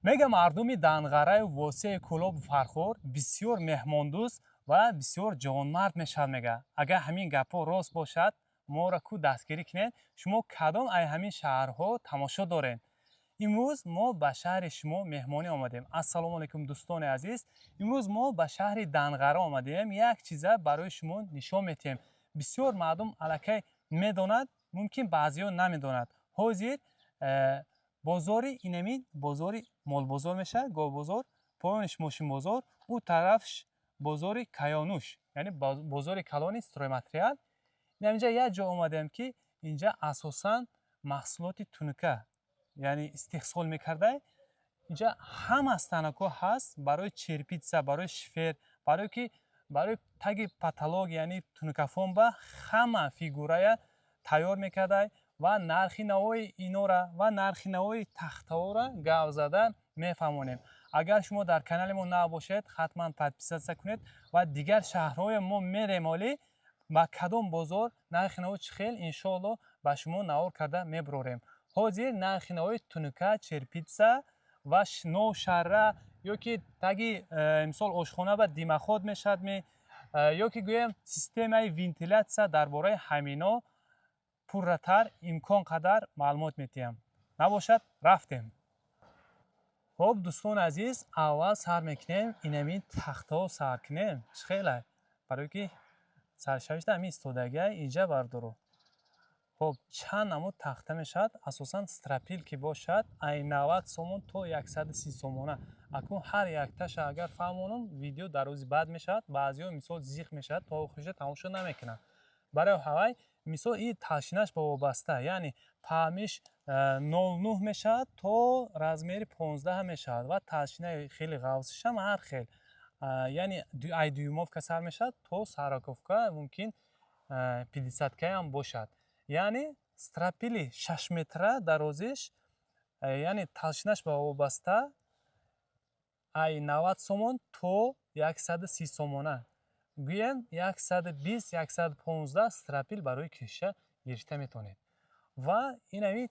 мега мардуми данғараи восеи Кӯлоби Фархор бисёр меҳмондӯст ва бисёр ҷавонмард мешавад. Мега агар ҳамин гапҳо рост бошад, моро ку дастгирӣ кунед. Шумо кадом ай ҳамин шаҳрҳо тамошо доред? имрӯз мо ба шаҳри шумо меҳмонӣ омадем. Ассалому алайкум дӯстони азиз. имрӯз мо ба шаҳри Данғара омадем. Як чиза барои шумо нишон медиҳем. бисёр мардум аллакай медонад, мумкин баъзеҳо намедонад. ҳозир бозори инамин бозори молбозор мешавад, говбозор, поёниш мошинбозор, ӯ тарафш бозори Каёнуш, яъне бозори калони стройматериал. инҷа як ҷо омадем ки инҷа асосан маҳсулоти тунука, яъне истеҳсол мекарда. инҷа ҳама станокҳо ҳаст барои черпитса, барои шифер, барои таги паталог, яъне тунукафомба ҳама фигурая тайёр мекардай ва нархи навои инора ва нархи навои тахтаора гап зада мефаҳмонем. агар шумо дар канали мо нав бошед, ҳатман подписатсия кунед ва дигар шаҳрҳои мо мерем олӣ ба кадом бозор нархи навои чӣ хел иншоалло ба шумо навор карда мебурорем. ҳозир нархи навои тунука, черпитса ва новшарра ё ки таги мисол ошхона ба димаход мешавад, ё ки гӯям системаи вентилятсия дар бораи ҳамино пурратар имкон қадар маълумот медиҳам. Набошад рафтем. хоб дӯстони азиз, аввал сар мекунем инамин тахтаҳо сар кунем. чӣ хелай? барои ки саршавишта ҳамин истодагиа инҷа бардоро. хоб чанд намуд тахта мешавад? асосан стропил ки бошад ай 90 сомон то 130 сомона. акнун ҳар якташа агар фаҳмонам видео дар рӯзи баъд мешавад. баъзеҳо мисол зиқ мешавад, то охириша тамошо намекунанд. барои ҳавай мисол ин талшинаш ба вобаста, яъне паҳмиш 09 мешавад то размери 15 мешавад ва талшинаи хели ғавсишам ҳар хел, яъне ай дюймовка сар мешавад то сараковка мумкин 50 ам бошад. яъне стропили 6 метра дарозиш, яъне талшинаш ба вобаста ай 90 сомон то 130 сомона. гӯям 120-115 стропил барои киша гирифта метавонед. ва инами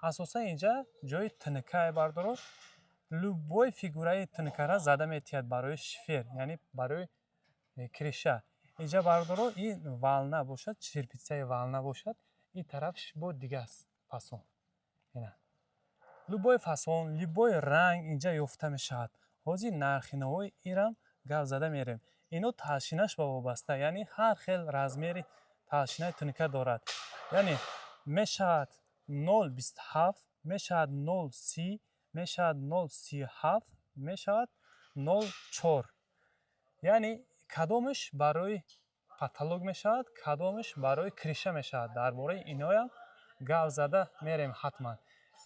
асосан инҷа ҷои тинкае бардоро. любой фигураи тинкара зада метиҳад барои шифер, яъне барои киша. инҷа бардоро ин вална бошад, черпитсаи вална бошад. ин тарафш бо дигар фасон. любой фасон, любой ранг инҷа ёфта мешавад. ҳозир нархи навои ирам гап зада мерем. ино талшинаш ба вобаста, яъне ҳар хел размери талшинаи тунука дорад. яъне мешавад 0,27, мешавад 0,30, мешавад 0,37, мешавад 0,4. яъне кадомаш барои паталог мешавад, кадомаш барои криша мешавад. дар бораи иноям гап зада мерем ҳатман.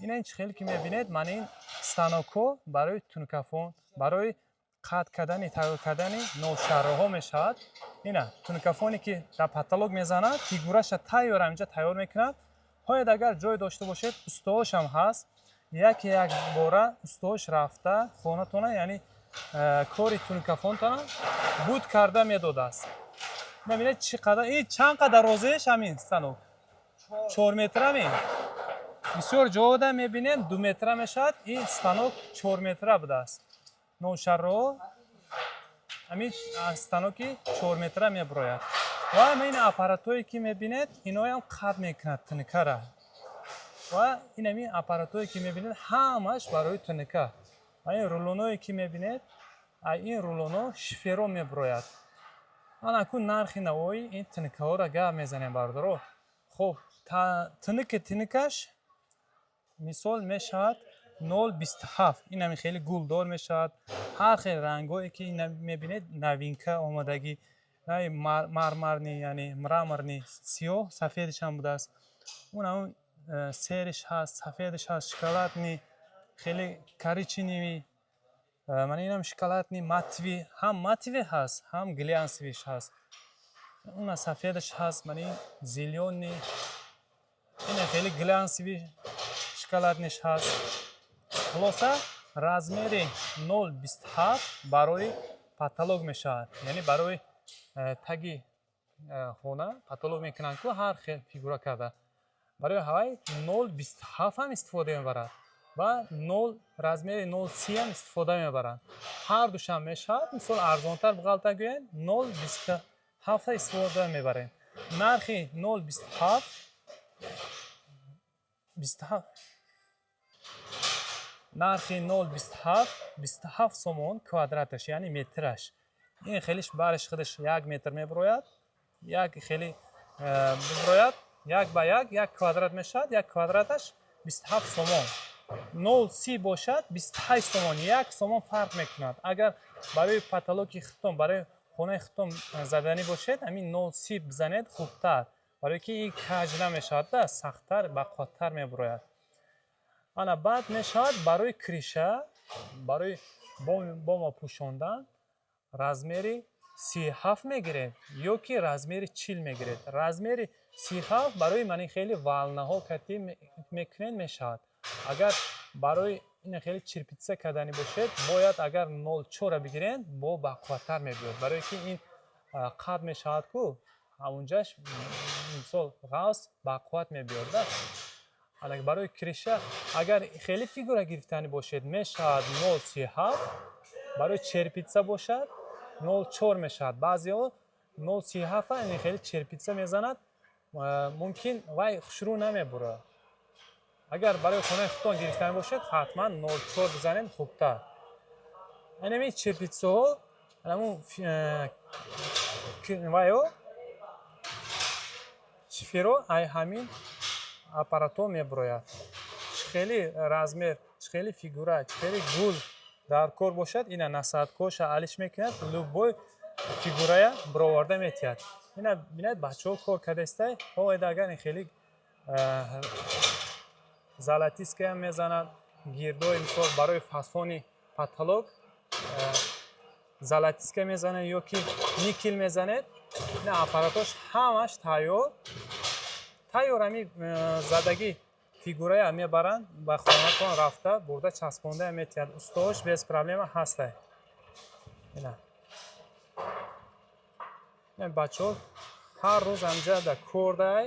ина ин чӣ хел ки мебинед, ман ин станокҳо барои тунукафон, барои қатъ кардани, тайёр кардани новшарроҳо мешавад. ина тунукафоне ки дар паталог мезанад, фигураша тайёра инҷа тайёр мекунад. ҳояд агар ҷой дошта бошед, устоҳошам ҳаст. як бора устоҳош рафта хонатона, яъне кори тунукафонтона буд карда медодааст. мебинед чӣ қадар, ин чанд қадар розеш ҳамин станок? 4 метра ме. бисёр ҷода мебинем 2 метра мешавад. ин станок 4 метра будааст. новшарроҳо ҳамин станоки 4 метра мебурояд. ва ин аппаратҳое ки мебинед, иноям қатъ мекунад тунукара. ва ин ҳамин аппаратҳое ки мебинед ҳамаш барои тунука. ва ин рулоное ки мебинед, ин рулоно шиферро мебурояд. ман акун нархи навои ин тунукаҳоро гап мезанем бардоро. хоб тунукаш мисол мешавад 0,27. ин ҳамин хеле гулдор мешавад. ҳар хел рангҳое ки мебинед навинка омадагӣ, мармарни, яъне мраморни сиёҳ, сафедишам будааст. он ҳамн сериш ҳаст, сафедиш ҳаст, шоколадни хеле коричневӣ, ман инам шоколадни матви, ҳам матви ҳаст, ҳам глянсовиш ҳаст. он сафедиш ҳаст, ман ин зелёни, ин хеле глянсови шоколадниш ҳаст. хулоса размери 0,27 барои паталог мешавад, яъне барои таги хона паталог мекунанд ку ҳар хел фигура карда. барои ҳавай 0,27 ҳам истифода мебарад. و 0 размери 0.30 هم استفاده میبرند. هر دوش هم میشود مثال ارزانتر بغلطه گوین 0.27 استفاده میبرین. نرخی 0.27 نرخی 0.27 سومون کوادراتش یعنی مترش. این خیلیش برش خودش 1 متر میبروید. یک خیلی ببروید 1 به 1 کوادرات میشد. یک کوادراتش 27 سومون. 0.30 باشد 28 سومون. 1 سومون فرق میکند. اگر برای پاتولوژی ختم برای خونه ختم زدنی باشد همین 0.30 بزنید خوبتر. برای که این کج نمیشود سختتر بقوتر میبروید. انا بعد میشود برای کریشه برای بام پوشاندن размери 37 میگیرید یا که размери 40 میگیرید. размери 37 برای من خیلی والنه‌ها کتی میکنید میشود. اگر برای این خیلی چرپیتسه کردنی باشید باید اگر 0.4 بگیرید با بقوتر میبیاد برای که این قد میشود که اونجاش مثال غاز بقوت میبیاد. حالا برای کریشه اگر خیلی فیگوره گرفتنی باشید میشود 0.37. برای چرپیتسه باشد 0.4 میشود. بعضی ها 0.37 این خیلی چرپیتسه میزند ممکن وای شروع نمیبره. اگر برای خونه خودتان گرفتن باشد حتما 0.4 بزنید خوبتر. اینمی چرپیتسه ها همون وایو چفیرو ای همین аппарату меброяд. خیلی размер خیلی фигура خیلی гул дар кор бошад ина насадкоша алиш мекунад любой фигурая бароварда метиҳад. ина бинед бачаҳо кор кардастай ҳоед агар хеле залатискаам мезанад гирдои мисол барои фасони патолог залатиска мезанад ё ки никел мезанед ина аппаратош ҳамаш тайёр ами задаги фигурая мебаранд ба хонатон рафта бурда часпонда метиҳад. устуош без проблема ҳастай. ина бачаҳо ҳар рӯз амҷада кордай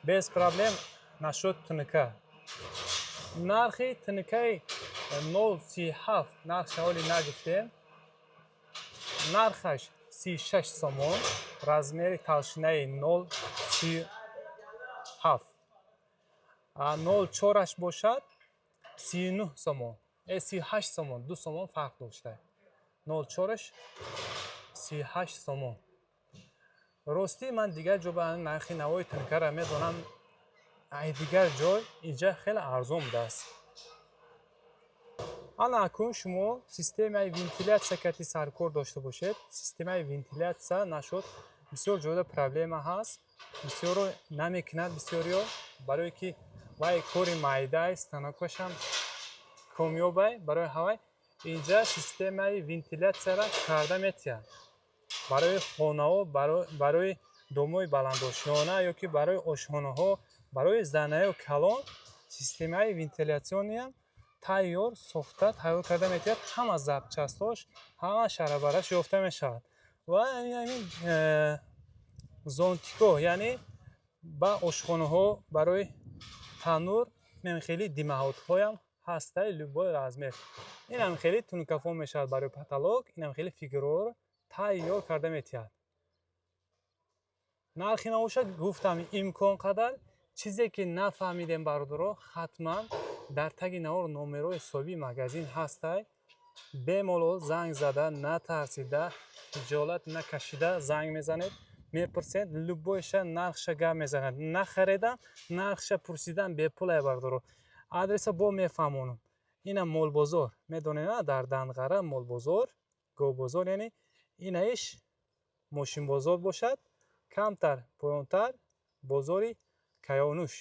без проблем нашуд тунука. нархи тунукаи 0.37 нарх шаволи нагуфтем. нархаш 36 сомон. размери талшинаи 0.37. 0.4аш бошад 39 сомон. 38 сомон. 2 сомон фарқ дошта. 0.4аш 38 сомон. рости ман дигар ҷо ба нархи навои тунукара медонам ай дигар ҷой инҷа хеле арзон будааст. ана акун шумо системаи вентилятсия кати саркор дошта бошед. системаи вентилятсия нашуд бисёр ҷода проблема ҳаст. бисёро намекунад бисёриё барое ки вай кори майдааст станокашам комёбай барои ҳавай инҷа системаи вентилятсияра карда метиҳад. барои хонаҳо барои домои баландошона ё ки барои ошхонаҳо барои занаю калон системаи вентилятсиониам тайёр сохта тайёр карда метиҳад. ҳама запчастҳош ҳама шарабараш ёфта мешавад. ва ҳамин зонтико яъне ба ошхонаҳо барои танӯр хеле димаҳотҳоям ҳастай любой размер. инам хеле тунукафо мешавад барои патолог. инам хеле фигураҳоро тайёр карда метиҳад. нархи навошад гуфтам имкон қадар чизе ки нафаҳмидем бародаро ҳатман дар таги навор номерои ҳисоби магазин ҳастай. бемолол занг зада натарсида ҳиҷолат накашида занг мезанед мепурсед любойша нархша гап мезанад. нахаредам нархша пурсидан бепулай бародаро. адреса бо мефаҳмонам. ина молбозор медонед дар Данғара молбозор гобозор яъне инаиш мошинбозор бошад. камтар поёнтар бозори каёнуш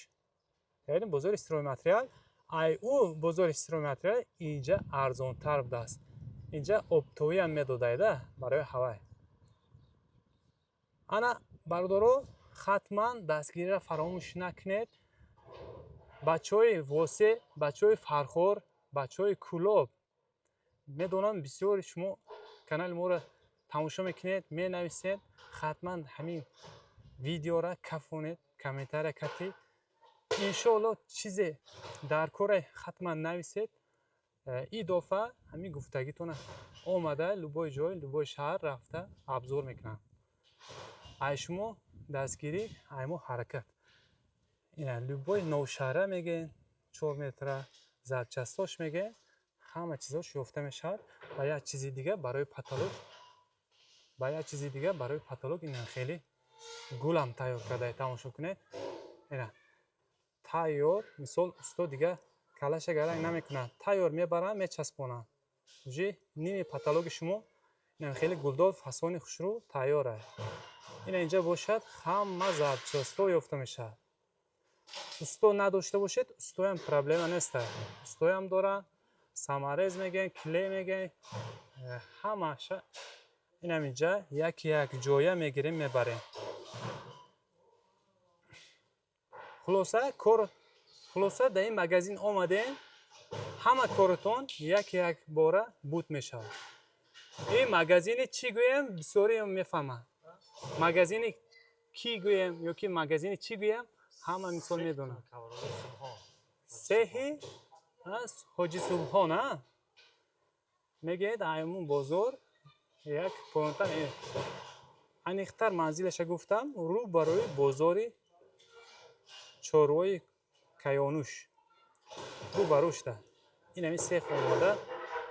яъне бозори стройматериал. ай ӯ бозори стройматериал инҷа арзонтар будааст. инҷа оптовиам медодайда барои ҳавай. ана бародаро хатман дастгириро фаромӯш накунед. бачаҳои восе бачаҳои фархор бачаҳои кӯлоб медонам бисёри шумо канали моро тамошо мекунед менависед. хатман ҳамин видеора кафонед комментария катӣ иншоалло чизе дар кора хатман нависед. این دفعه همین گفتگیتون آمده لبای جای لبای شهر رفته ابزار میکنن ای شما دستگیری ای ما حرکت اینا لبای نوشهره میگن 4 متر زرچستاش میگن همه چیزاش یافته میشه و یک چیزی دیگه برای پاتولوگ اینا خیلی گولم تیار کرده تماشا کنید اینا تیار مثال استاد دیگه کلاش گرنگ نمیکنن تیار میبرن میچسبونن جی نیمی پاتولوگ شما این خیلی گلدار فسانی خوشرو تیاره این اینجا باشد همه زرچستا یافته میشه استو نداشته باشید استو هم پرابلم نیست استو هم داره سامارز میگن کلی میگن همش این هم اینجا یک جایه میگیریم میبریم خلاصه در این مگزین آمدین همه کارتون یک باره بود میشه این مگزین چی گویم بسیاری هم میفهمه مگزین کی گویم یا که مگزین چی گویم همه مثال میدونه سهی از حاجی صبحان ها میگه دایمون بازار یک پونتن انیختر منزلش گفتم رو برای بازاری چاروی کیانوش رو بروش ده این همی سیخ آماده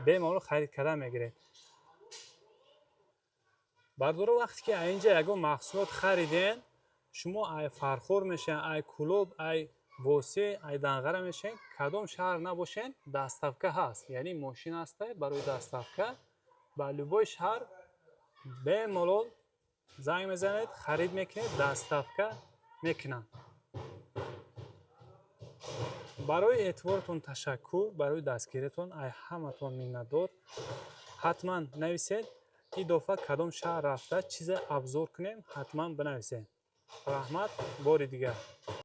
به مالو خرید کردن میگیره برداره وقتی که اینجا یکو محصولات خریدین شما ای فرخور میشین ای کلوب ای واسه ای دنغره میشین کدام شهر نباشین دستافکه هست یعنی ماشین هسته برای دستافکه با لبای شهر به مالو زنگ میزنید خرید میکنید دستافکه میکنن برای اعتبارتون تشکر برای دستگیریتون ای همتون منتدار حتما نویسید این دفعه کدام شهر رفته چیز ابزار کنیم حتما بنویسید رحمت باری دیگر